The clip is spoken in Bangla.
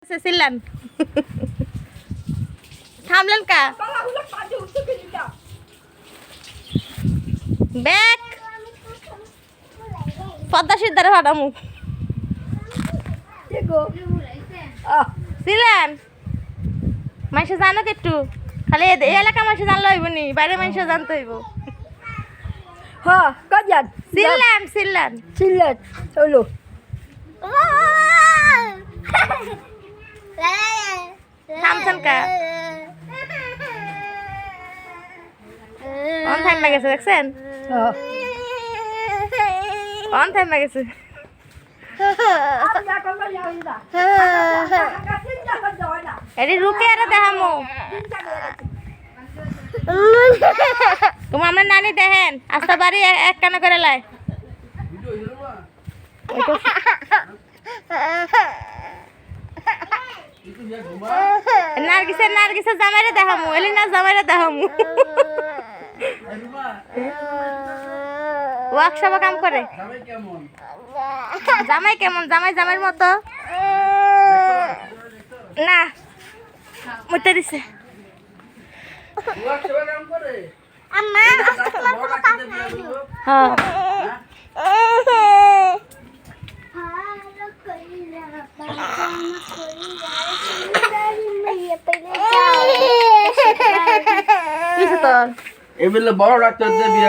আছে চিল্লান থামলেন কা ব্যাক পদ্মা সিদ্ধারে ফাটামু চিল্লান মানুষ জানো একটু খালি এই এলাকা মানুষ জানলে হইব নি বাইরে মানুষ জানতে হইব হ্যাঁ কাজান চিল্লান চিল্লান চিল্লান হলো থামছেন কা অন টাইম গেছে দেখছেন অন টাইম গেছে এটি রুকে আর দেখামো তোমার আমার নানি দেখেন আস্তা বাড়ি এক কানে করে লাই নার্গিসের জামাইরে দেখামু এলি না জামাইরে দেখামু ওয়ার্কশপে কাম করে জামাই কেমন জামাইয়ের মতো না মুতে দিছে হ্যাঁ এবেলে বড় ডাক্তার দিয়ে বিয়ে